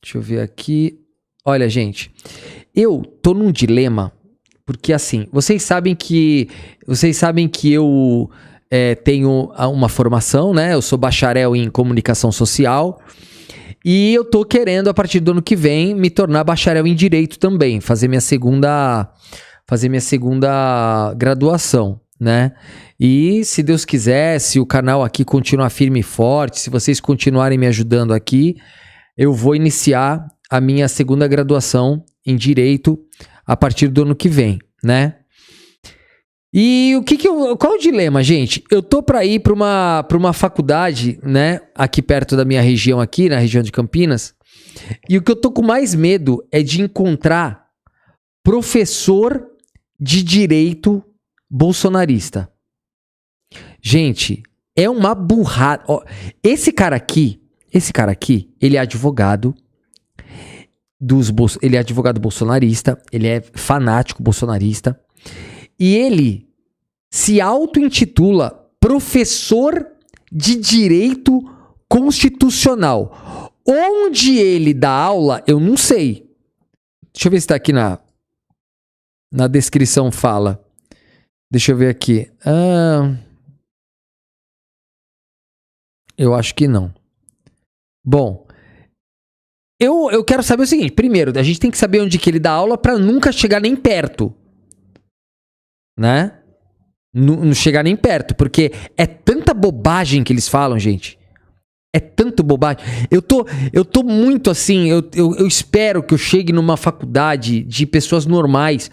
Deixa eu ver aqui. Olha, gente, eu tô num dilema, porque assim, vocês sabem que eu tenho uma formação, né? Eu sou bacharel em comunicação social e eu tô querendo, a partir do ano que vem, me tornar bacharel em direito também, fazer minha segunda graduação, né? E se Deus quiser, se o canal aqui continuar firme e forte, se vocês continuarem me ajudando aqui, eu vou iniciar a minha segunda graduação em direito a partir do ano que vem, né? E qual é o dilema, gente? Eu tô para ir para uma faculdade, né, aqui perto da minha região aqui, na região de Campinas, e o que eu tô com mais medo é de encontrar professor de direito bolsonarista. Gente, é uma burrada. Ó, esse cara aqui, ele é advogado ele é advogado bolsonarista, ele é fanático bolsonarista, e ele se auto-intitula professor de direito constitucional. Onde ele dá aula, eu não sei. Deixa eu ver se tá aqui na descrição fala. Deixa eu ver aqui. Eu acho que não. Bom, eu quero saber o seguinte. Primeiro, a gente tem que saber onde que ele dá aula para nunca chegar nem perto. Né? Não chegar nem perto, porque é tanta bobagem que eles falam, gente. É tanto bobagem. Eu tô muito assim, eu espero que eu chegue numa faculdade de pessoas normais,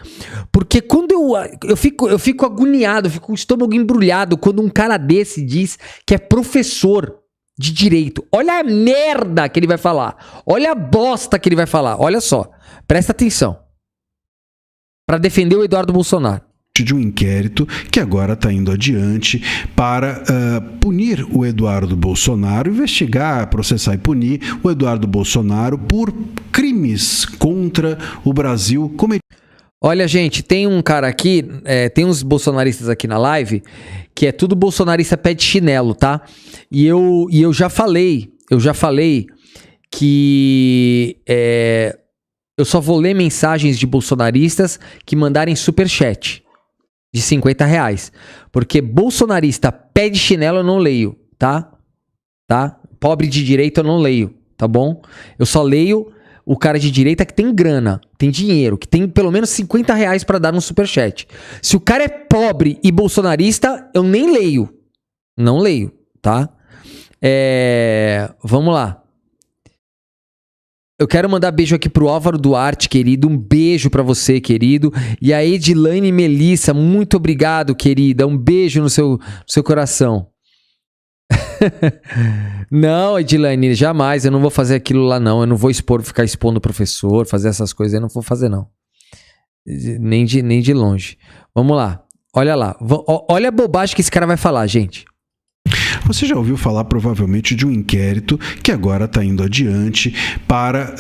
porque quando eu fico agoniado, eu fico com o estômago embrulhado quando um cara desse diz que é professor de direito. Olha a merda que ele vai falar. Olha a bosta que ele vai falar. Olha só. Presta atenção. Para defender o Eduardo Bolsonaro. De um inquérito que agora está indo adiante para punir o Eduardo Bolsonaro, investigar, processar e punir o Eduardo Bolsonaro por crimes contra o Brasil cometidos. Olha, gente, tem um cara aqui, tem uns bolsonaristas aqui na live, que é tudo bolsonarista pé de chinelo, tá? E eu já falei que eu só vou ler mensagens de bolsonaristas que mandarem superchat de R$50. Porque bolsonarista pé de chinelo eu não leio, tá? Pobre de direito eu não leio, tá bom? Eu só leio o cara de direita que tem grana, tem dinheiro, que tem pelo menos R$50 pra dar no superchat. Se o cara é pobre e bolsonarista, eu nem leio. Não leio, tá? Vamos lá. Eu quero mandar beijo aqui pro Álvaro Duarte, querido. Um beijo pra você, querido. E a Edilane Melissa, muito obrigado, querida. Um beijo no seu coração. Não, Edilane, jamais. Eu não vou fazer aquilo lá, não. Eu não vou ficar expondo o professor, fazer essas coisas. Eu não vou fazer, não. Nem de longe. Vamos lá. Olha lá. Olha a bobagem que esse cara vai falar, gente. Você já ouviu falar provavelmente de um inquérito que agora está indo adiante para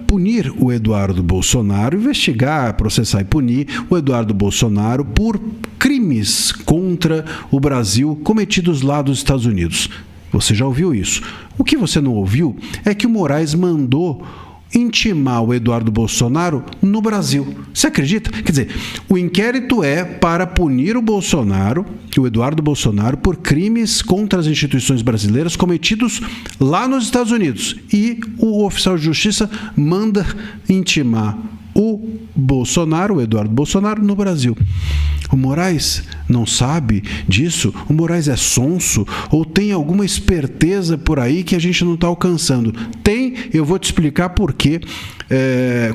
punir o Eduardo Bolsonaro, investigar, processar e punir o Eduardo Bolsonaro por crimes contra o Brasil cometidos lá dos Estados Unidos. Você já ouviu isso? O que você não ouviu é que o Moraes mandou intimar o Eduardo Bolsonaro no Brasil. Você acredita? Quer dizer, o inquérito é para punir o Eduardo Bolsonaro, por crimes contra as instituições brasileiras cometidos lá nos Estados Unidos. E o oficial de justiça manda intimar o Eduardo Bolsonaro, no Brasil. O Moraes não sabe disso? O Moraes é sonso? Ou tem alguma esperteza por aí que a gente não está alcançando? Tem, eu vou te explicar por quê.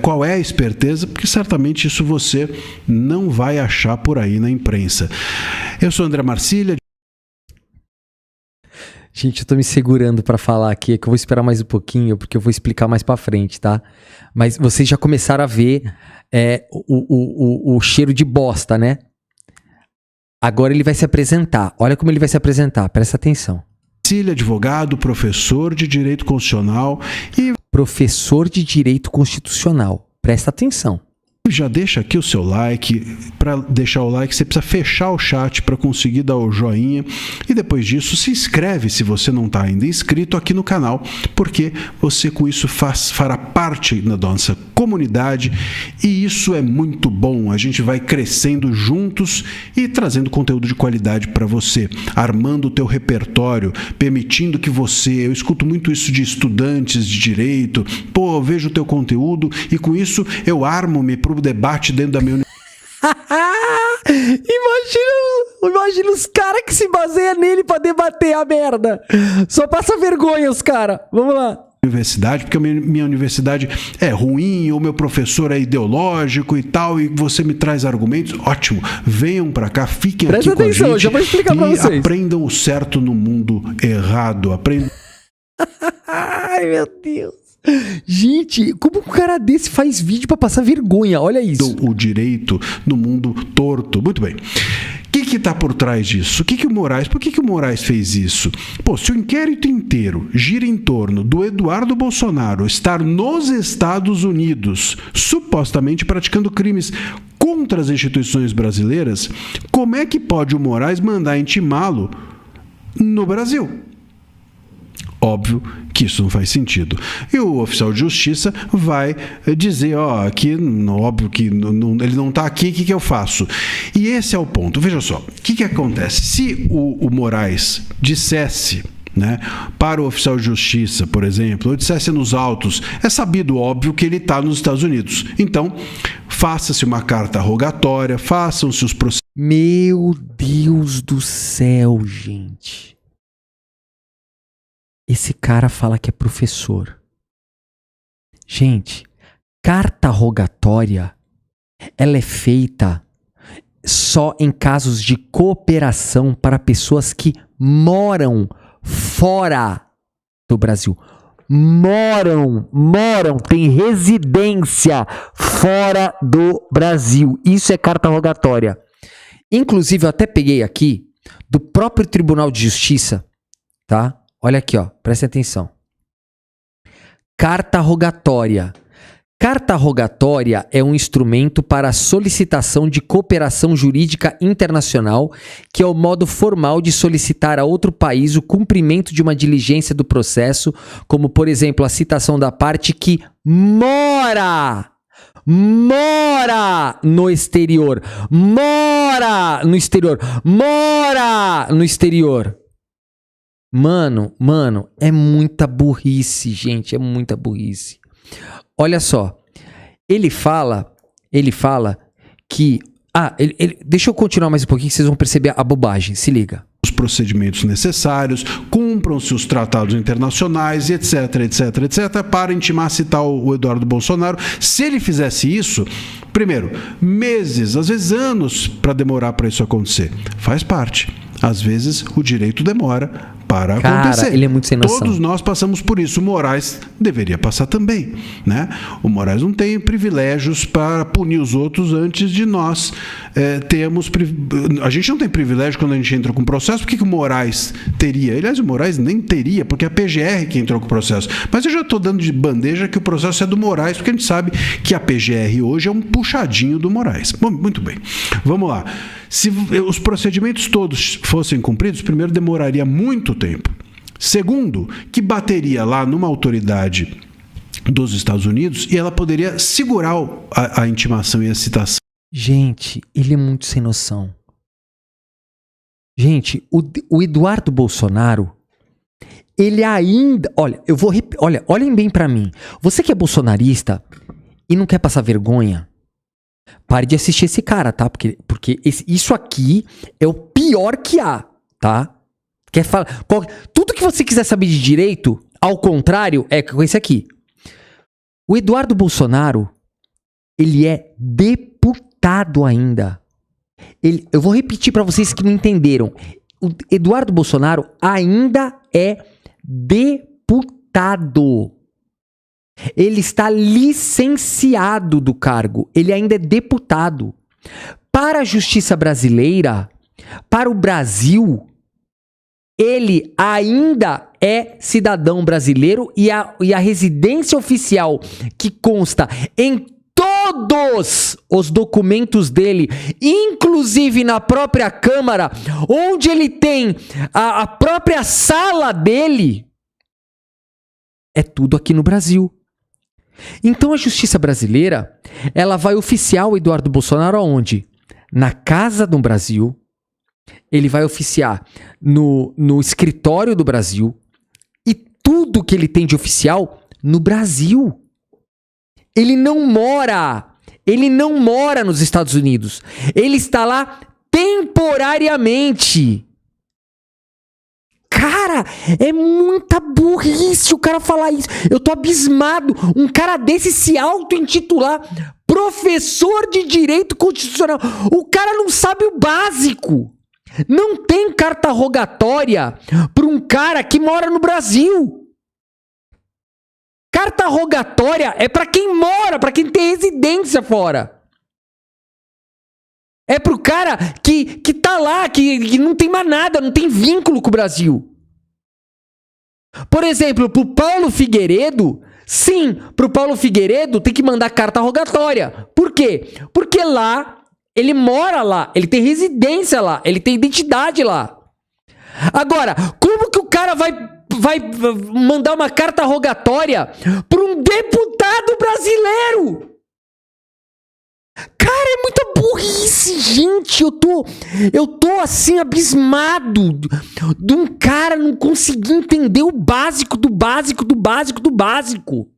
Qual é a esperteza, porque certamente isso você não vai achar por aí na imprensa. Eu sou André Marcília. Gente, eu tô me segurando pra falar aqui, que eu vou esperar mais um pouquinho, porque eu vou explicar mais pra frente, tá? Mas vocês já começaram a ver o cheiro de bosta, né? Agora ele vai se apresentar. Olha como ele vai se apresentar, presta atenção. Advogado, professor de Direito Constitucional e... Professor de Direito Constitucional, presta atenção. Já deixa aqui o seu like. Para deixar o like, você precisa fechar o chat para conseguir dar o joinha. E depois disso, se inscreve se você não está ainda inscrito aqui no canal, porque você com isso fará parte da nossa comunidade e isso é muito bom. A gente vai crescendo juntos e trazendo conteúdo de qualidade para você, armando o teu repertório, permitindo que você... Eu escuto muito isso de estudantes de direito. Pô, eu vejo o teu conteúdo e com isso eu armo-me para o debate dentro da minha Imagina os caras que se baseiam nele pra debater a merda. Só passa vergonha os caras. Vamos lá. Universidade, porque a minha universidade é ruim, ou meu professor é ideológico e tal, e você me traz argumentos. Ótimo, venham pra cá, fiquem Presta aqui atenção, com a gente já vou explicar pra vocês. Aprendam o certo no mundo errado. Aprendam. Ai, meu Deus. Gente, como um cara desse faz vídeo pra passar vergonha? Olha isso. O direito no mundo torto. Muito bem. O que está por trás disso? Por que o Moraes fez isso? Pô, se o inquérito inteiro gira em torno do Eduardo Bolsonaro estar nos Estados Unidos, supostamente praticando crimes contra as instituições brasileiras, como é que pode o Moraes mandar intimá-lo no Brasil? Óbvio que isso não faz sentido. E o oficial de justiça vai dizer, aqui, óbvio que ele não está aqui, o que eu faço? E esse é o ponto. Veja só, o que acontece? Se o Moraes dissesse, né, para o oficial de justiça, por exemplo, ou dissesse nos autos, é sabido, óbvio, que ele está nos Estados Unidos. Então, faça-se uma carta rogatória, façam-se os processos. Meu Deus do céu, gente. Esse cara fala que é professor. Gente, carta rogatória, ela é feita só em casos de cooperação para pessoas que moram fora do Brasil. Tem residência fora do Brasil. Isso é carta rogatória. Inclusive, eu até peguei aqui do próprio Tribunal de Justiça, tá? Olha aqui, presta atenção. Carta rogatória. Carta rogatória é um instrumento para a solicitação de cooperação jurídica internacional, que é o modo formal de solicitar a outro país o cumprimento de uma diligência do processo, como, por exemplo, a citação da parte que mora no exterior. Mora no exterior. Mano, é muita burrice, gente, é muita burrice. Olha só, ele fala que... deixa eu continuar mais um pouquinho que vocês vão perceber a bobagem, se liga. Os procedimentos necessários, cumpram-se os tratados internacionais, etc, para intimar citar o Eduardo Bolsonaro. Se ele fizesse isso, primeiro, meses, às vezes anos para demorar para isso acontecer. Faz parte. Às vezes o direito demora para acontecer. Cara, ele é muito sem noção. Todos nós passamos por isso. O Moraes deveria passar também, né? O Moraes não tem privilégios para punir os outros antes de nós termos... A gente não tem privilégio quando a gente entra com processo. Por que o Moraes teria? Aliás, o Moraes nem teria, porque é a PGR que entrou com o processo. Mas eu já estou dando de bandeja que o processo é do Moraes, porque a gente sabe que a PGR hoje é um puxadinho do Moraes. Bom, muito bem. Vamos lá. Se os procedimentos todos fossem cumpridos, primeiro, demoraria muito tempo. Segundo, que bateria lá numa autoridade dos Estados Unidos e ela poderia segurar a intimação e a citação. Gente, ele é muito sem noção. Gente, o Eduardo Bolsonaro, ele ainda... olhem bem pra mim. Você que é bolsonarista e não quer passar vergonha, pare de assistir esse cara, tá? Porque isso aqui é o pior que há, tá? Quer falar... Tudo que você quiser saber de direito, ao contrário, é com esse aqui. O Eduardo Bolsonaro, ele é deputado ainda. Eu vou repetir pra vocês que não entenderam. O Eduardo Bolsonaro ainda é deputado. Ele está licenciado do cargo. Ele ainda é deputado. Para a justiça brasileira, para o Brasil, ele ainda é cidadão brasileiro e a residência oficial que consta em todo todos os documentos dele, inclusive na própria Câmara, onde ele tem a própria sala dele, é tudo aqui no Brasil. Então a justiça brasileira, ela vai oficiar o Eduardo Bolsonaro aonde? Na casa do Brasil, ele vai oficiar no escritório do Brasil e tudo que ele tem de oficial no Brasil. Ele não mora nos Estados Unidos. Ele está lá temporariamente. Cara, é muita burrice o cara falar isso. Eu tô abismado. Um cara desse se auto-intitular professor de direito constitucional. O cara não sabe o básico. Não tem carta rogatória para um cara que mora no Brasil. Carta rogatória é para quem mora, para quem tem residência fora. É pro cara que tá lá, que não tem mais nada, não tem vínculo com o Brasil. Por exemplo, pro Paulo Figueiredo, sim, pro Paulo Figueiredo tem que mandar carta rogatória. Por quê? Porque lá, ele mora lá, ele tem residência lá, ele tem identidade lá. Agora, como que o cara vai mandar uma carta rogatória para um deputado brasileiro? Cara, é muita burrice, gente. Eu tô assim abismado de um cara não conseguir entender o básico do básico do básico do básico.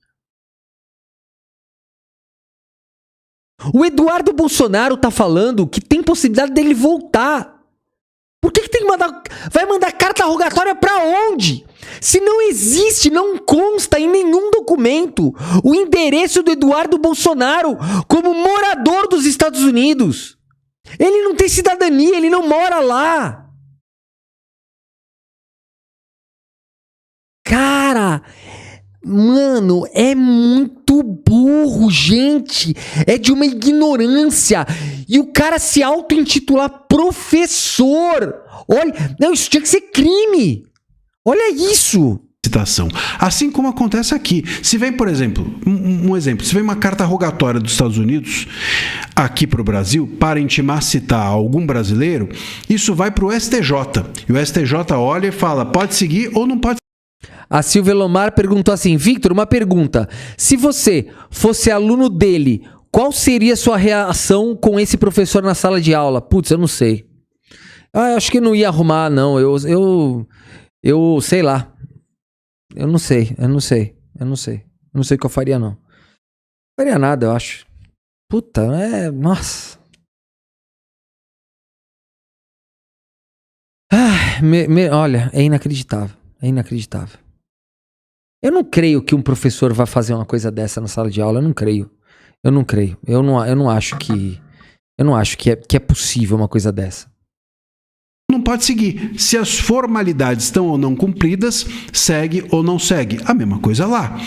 O Eduardo Bolsonaro tá falando que tem possibilidade dele voltar. Por que tem que mandar... Vai mandar carta rogatória pra onde? Se não existe, não consta em nenhum documento o endereço do Eduardo Bolsonaro como morador dos Estados Unidos. Ele não tem cidadania, ele não mora lá. Cara, mano, é muito burro, gente. É de uma ignorância. E o cara se auto-intitular professor. Olha, não, isso tinha que ser crime. Olha isso. Citação. Assim como acontece aqui. Se vem, por exemplo, um exemplo, se vem uma carta rogatória dos Estados Unidos aqui para o Brasil para intimar citar algum brasileiro, isso vai para o STJ. E o STJ olha e fala, pode seguir ou não pode. A Silvia Lomar perguntou assim, Victor, uma pergunta. Se você fosse aluno dele, qual seria a sua reação com esse professor na sala de aula? Putz, eu não sei. Eu acho que não ia arrumar, não. Eu sei lá. Eu não sei o que eu faria, não. Não faria nada, eu acho. Puta, nossa. Olha, é inacreditável. É inacreditável. Eu não creio que um professor vá fazer uma coisa dessa na sala de aula. Eu não creio. Eu não acho que é possível uma coisa dessa. Não pode seguir. Se as formalidades estão ou não cumpridas, segue ou não segue. A mesma coisa lá.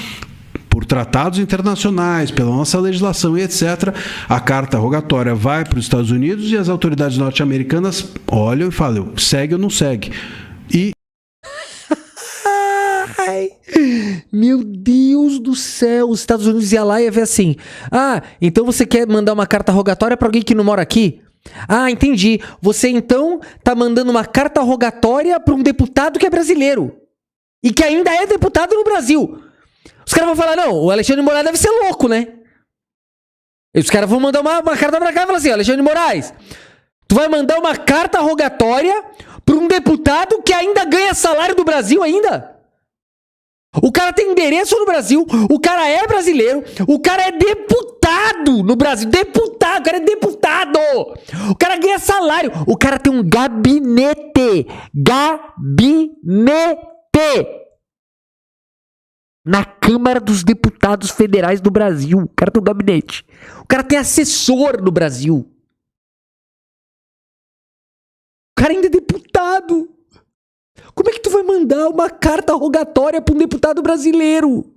Por tratados internacionais, pela nossa legislação e etc., a carta rogatória vai para os Estados Unidos e as autoridades norte-americanas olham e falam, segue ou não segue. E... Ai, meu Deus do céu, os Estados Unidos ia lá e ia ver assim, então você quer mandar uma carta rogatória para alguém que não mora aqui? Entendi. Você então tá mandando uma carta rogatória para um deputado que é brasileiro e que ainda é deputado no Brasil. Os caras vão falar, não, o Alexandre de Moraes deve ser louco, né? E os caras vão mandar uma carta pra cá e falar assim, Alexandre de Moraes, tu vai mandar uma carta rogatória para um deputado que ainda ganha salário do Brasil ainda? O cara tem endereço no Brasil, o cara é brasileiro, o cara é deputado no Brasil, deputado, o cara é deputado, o cara ganha salário, o cara tem um gabinete na Câmara dos Deputados Federais do Brasil, o cara tem um gabinete, o cara tem assessor no Brasil, o cara ainda é deputado. Como é que tu vai mandar uma carta rogatória para um deputado brasileiro?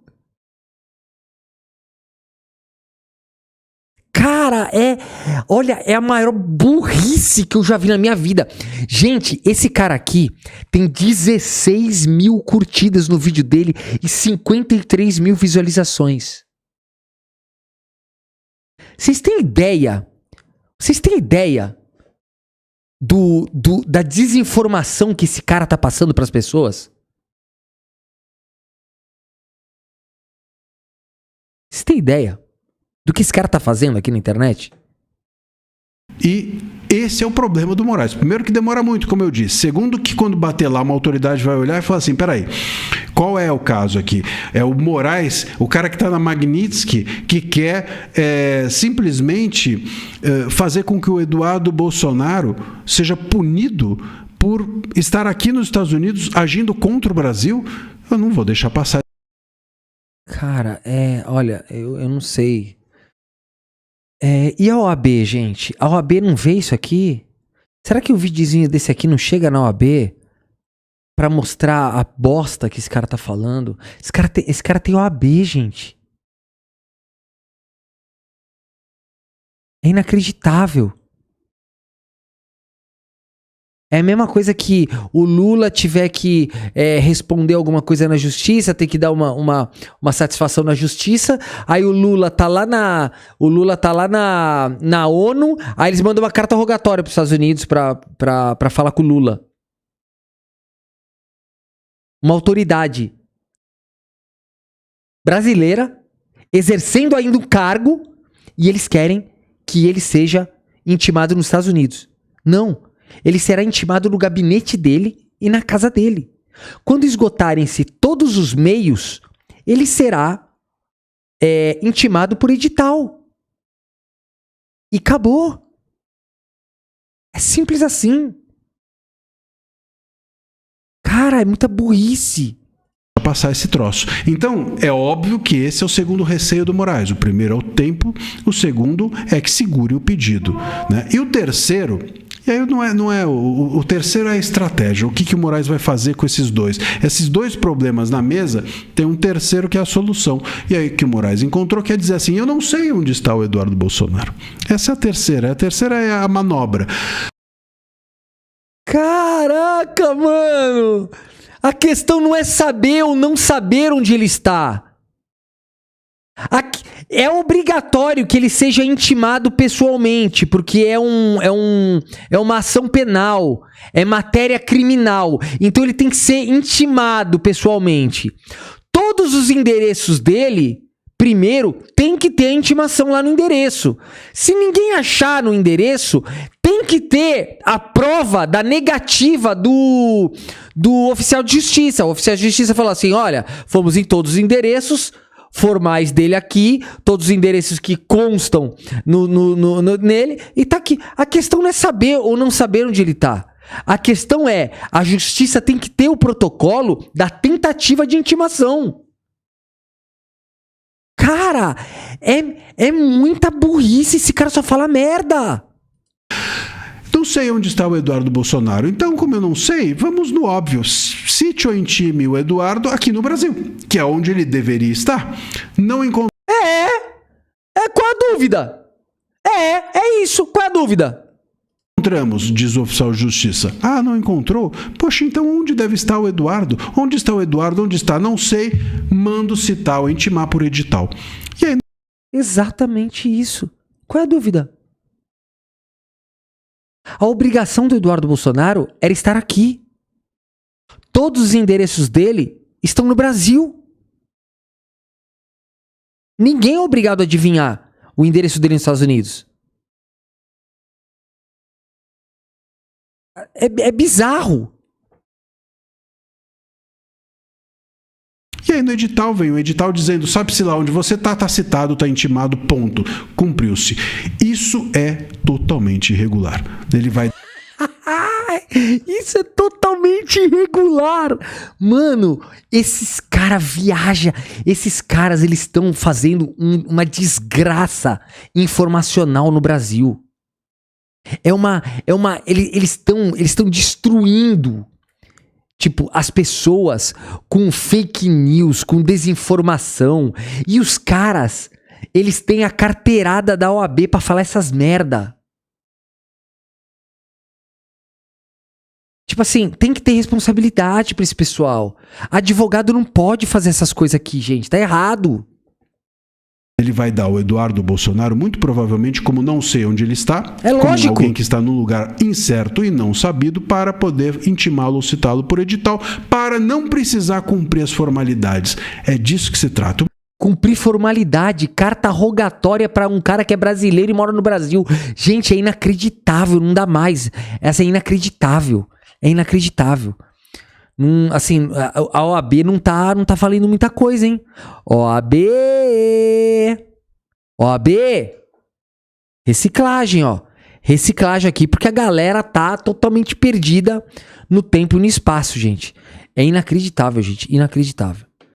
Cara, olha, é a maior burrice que eu já vi na minha vida. Gente, esse cara aqui tem 16 mil curtidas no vídeo dele e 53 mil visualizações. Vocês têm ideia? Vocês têm ideia da desinformação que esse cara tá passando pras pessoas? Vocês têm ideia do que esse cara tá fazendo aqui na internet? E esse é o problema do Moraes. Primeiro que demora muito, como eu disse. Segundo que quando bater lá, uma autoridade vai olhar e falar assim, peraí, qual é o caso aqui? É o Moraes, o cara que está na Magnitsky, que quer simplesmente fazer com que o Eduardo Bolsonaro seja punido por estar aqui nos Estados Unidos agindo contra o Brasil? Eu não vou deixar passar. Cara, olha, eu não sei. E a OAB, gente? A OAB não vê isso aqui? Será que o videozinho desse aqui não chega na OAB pra mostrar a bosta que esse cara tá falando? Esse cara tem OAB, gente. É inacreditável. É a mesma coisa que o Lula tiver que responder alguma coisa na justiça, ter que dar uma satisfação na justiça. Aí o Lula tá lá na ONU, aí eles mandam uma carta rogatória pros Estados Unidos pra falar com o Lula. Uma autoridade brasileira exercendo ainda um cargo e eles querem que ele seja intimado nos Estados Unidos. Não. Ele será intimado no gabinete dele e na casa dele. Quando esgotarem-se todos os meios, ele será intimado por edital. E acabou. É simples assim. Cara, é muita burrice. Passar esse troço. Então, é óbvio que esse é o segundo receio do Moraes. O primeiro é o tempo, o segundo é que segure o pedido, né? E o terceiro, e aí o terceiro é a estratégia. O que o Moraes vai fazer com esses dois? Esses dois problemas na mesa, tem um terceiro que é a solução. E aí que o Moraes encontrou quer dizer assim, eu não sei onde está o Eduardo Bolsonaro. Essa é a terceira. A terceira é a manobra. Caraca, mano! A questão não é saber ou não saber onde ele está. É obrigatório que ele seja intimado pessoalmente, porque é uma ação penal, é matéria criminal. Então ele tem que ser intimado pessoalmente. Todos os endereços dele, primeiro, tem que ter a intimação lá no endereço. Se ninguém achar no endereço, tem que ter a prova da negativa do oficial de justiça. O oficial de justiça falou assim, olha, fomos em todos os endereços formais dele aqui, todos os endereços que constam nele, e tá aqui. A questão não é saber ou não saber onde ele tá. A questão é, a justiça tem que ter o protocolo da tentativa de intimação. Cara, é muita burrice, esse cara só fala merda. Não sei onde está o Eduardo Bolsonaro. Então, como eu não sei, vamos no óbvio. Cite ou intime o Eduardo aqui no Brasil, que é onde ele deveria estar. Não encontrou. Qual a dúvida? É isso, qual é a dúvida? Encontramos, diz o oficial de justiça. Ah, não encontrou? Poxa, então onde deve estar o Eduardo? Onde está o Eduardo? Onde está? Não sei. Mando citar ou intimar por edital. E aí... Exatamente isso. Qual é a dúvida? A obrigação do Eduardo Bolsonaro era estar aqui. Todos os endereços dele estão no Brasil. Ninguém é obrigado a adivinhar o endereço dele nos Estados Unidos. É bizarro. E aí no edital vem o edital dizendo, sabe-se lá onde você tá citado, tá intimado, ponto. Cumpriu-se. Isso é totalmente irregular. Ele vai... Isso é totalmente irregular. Mano, esses caras viajam. Esses caras, eles estão fazendo uma desgraça informacional no Brasil. Eles estão destruindo, tipo, as pessoas com fake news, com desinformação. E os caras, eles têm a carteirada da OAB pra falar essas merda. Tipo assim, tem que ter responsabilidade pra esse pessoal. Advogado não pode fazer essas coisas aqui, gente. Tá errado. Ele vai dar o Eduardo Bolsonaro, muito provavelmente, como não sei onde ele está, É como lógico. alguém que está num lugar incerto e não sabido, para poder intimá-lo ou citá-lo por edital, para não precisar cumprir as formalidades. É disso que se trata. Cumprir formalidade, carta rogatória pra um cara que é brasileiro e mora no Brasil. Gente, é inacreditável, não dá mais. Essa é inacreditável. É inacreditável. Assim, a OAB não tá falando muita coisa, hein? OAB! Reciclagem, ó. Reciclagem aqui, porque a galera tá totalmente perdida no tempo e no espaço, gente. É inacreditável, gente. Inacreditável.